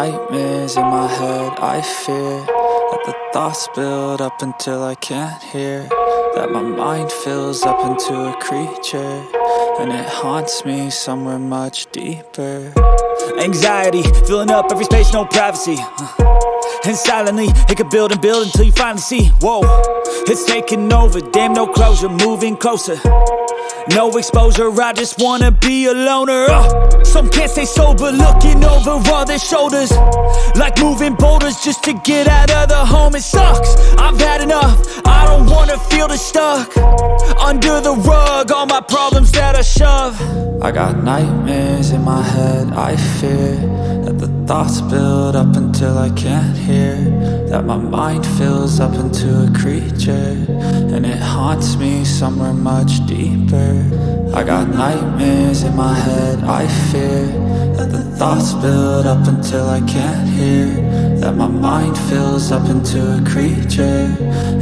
nightmares in my head, I fear that the thoughts build up until I can't hear, that my mind fills up into a creature, and it haunts me somewhere much deeper. Anxiety, filling up every space, no privacy. And silently, it could build and build until you finally see, whoa, it's taking over, damn no closure, moving closer. No exposure, I just wanna be a loner. Some can't stay sober, looking over all their shoulders, like moving boulders just to get out of the home. It sucks, I've had enough, I don't wanna feel the stuck under the rug, all my problems that I shove. I got nightmares in my head, I fear that the thoughts build up until I can't hear, that my mind fills up into a creature, and it haunts me somewhere much deeper. I got nightmares in my head, I fear that the thoughts build up until I can't hear, that my mind fills up into a creature,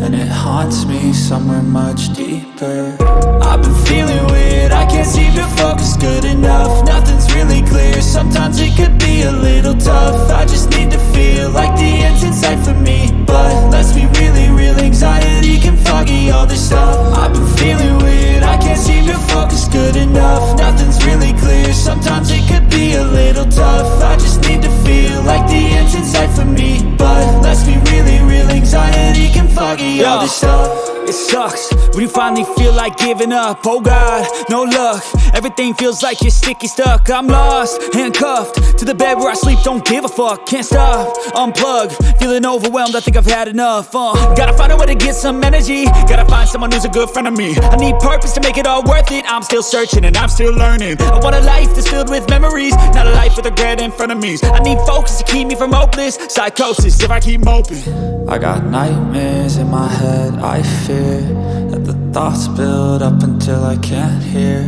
and it haunts me somewhere much deeper. I've been feeling weird, I can't seem to focus good enough. Nothing's really clear, sometimes it could be a little tough. I just need to feel like the end's in sight for me, but let's be really real, anxiety can foggy all this stuff. I've been feeling weird, I can't seem to focus good enough. Nothing's really clear, sometimes it could be a little tough. I just need to feel like the end's in sight for me, but let's be really real, anxiety can foggy all this stuff. It sucks when you finally feel like giving up. Oh God, no luck, everything feels like you're sticky stuck. I'm lost, handcuffed to the bed where I sleep, don't give a fuck. Can't stop, unplug, feeling overwhelmed, I think I've had enough. Gotta find a way to get some energy, gotta find someone who's a good friend of me. I need purpose to make it all worth it, I'm still searching and I'm still learning. I want a life that's filled with memories, not a life with regret and frenemies. I need focus to keep me from hopeless psychosis if I keep moping. I got nightmares in my head, I fear that the thoughts build up until I can't hear,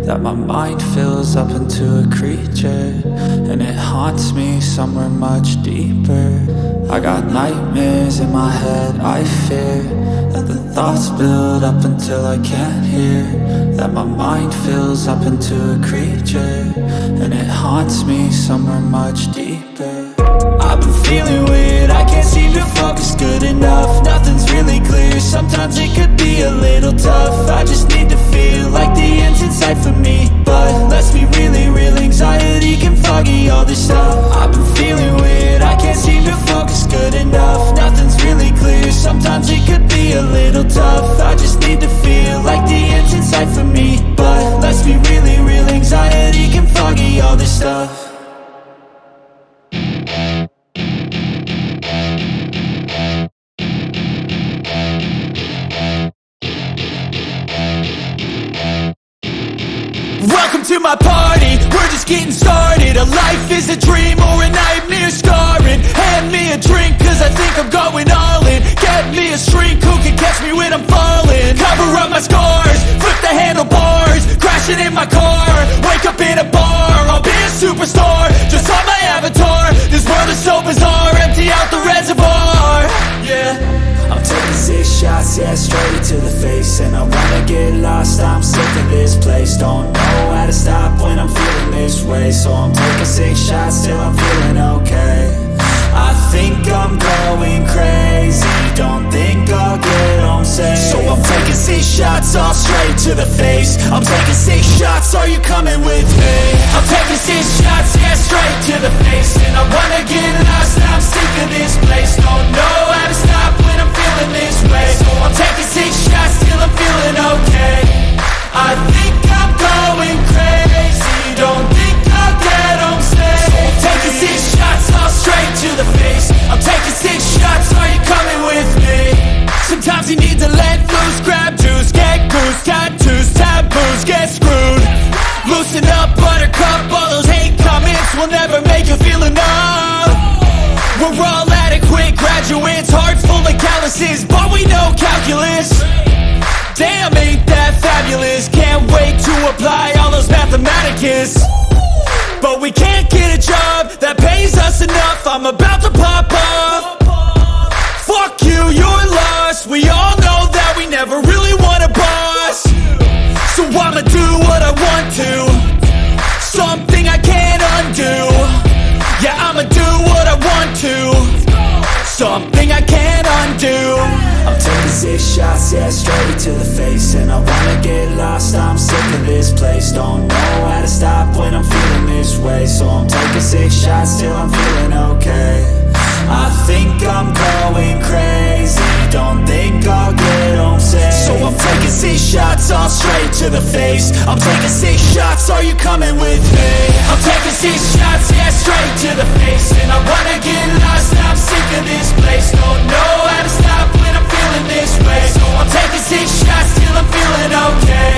that my mind fills up into a creature, and it haunts me somewhere much deeper. I got nightmares in my head, I fear that the thoughts build up until I can't hear, that my mind fills up into a creature, and it haunts me somewhere much deeper. I've been feeling weird, I can't seem to focus good enough. Nothing's really clear, sometimes it could be a little tough. I just need to feel like the end's in sight for me, but let's be really real, anxiety can foggy all this stuff. I've been feeling weird, I can't seem to focus good enough. Nothing's really clear, sometimes it could be a little tough. I just need to feel like the end's in sight for me, but let's be really real, anxiety can foggy all this stuff. Welcome to my party, we're just getting started. A life is a dream or a nightmare scarring. Hand me a drink cause I think I'm going all in. Get me a shrink who can catch me when I'm falling. Cover up my scars, flip the handlebars, crashing in my car, wake up in a bar. I'll be a superstar, just on my avatar. This world is so bizarre, empty out the reservoir. Yeah, I'm taking 6 shots, yeah, straight to the face. And I wanna get lost, I'm sick of this place. Don't know how to stop when I'm feeling this way, so I'm taking 6 shots till I'm feeling okay. I think I'm going crazy, don't think I'll get home safe. So I'm taking 6 shots all straight to the face. I'm taking 6 shots, are you coming with me? I'm taking 6 shots, yeah, straight to the face. And I wanna get lost, I'm sick of this place. Don't know how to stop when I'm feeling this way, so I'm taking 6 shots till I'm feeling okay. I think I'm going crazy, don't think I'll get home safe. So I'm taking 6 shots all straight to the face. I'm taking 6 shots, are you coming with me? Sometimes you need to let loose, grab juice, get goose, tattoos, taboos, get screwed. Loosen up, buttercup, all those hate comments will never make you feel enough. We're all adequate graduates, hearts full of calluses, but we know calculus. Damn, ain't that fabulous? Can't wait to apply all those mathematicus. But we can't get a job that pays us enough, I'm about to pop off. Fuck you, you're lost. We all know that we never really want a boss, so I'ma do what I want to, something I can't undo. Yeah, I'ma do what something I can't undo. I'm taking 6 shots, yeah, straight to the face. And I wanna get lost, I'm sick of this place. Don't know how to stop when I'm feeling this way. So I'm taking 6 shots till I'm feeling okay. I think I'm going crazy, don't think I'll get home safe. So I'm taking 6 shots all straight to the face. I'm taking 6 shots, are you coming with me? I'm taking 6 shots, yeah, straight to the face. And I wanna get lost, I'm sick of this place. Don't know how to stop when I'm feeling this way. So I'm taking 6 shots till I'm feeling okay.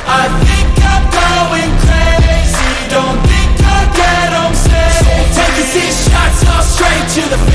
I think I'm going crazy, don't think I'll get home safe. So I'm taking 6 shots all straight to the face.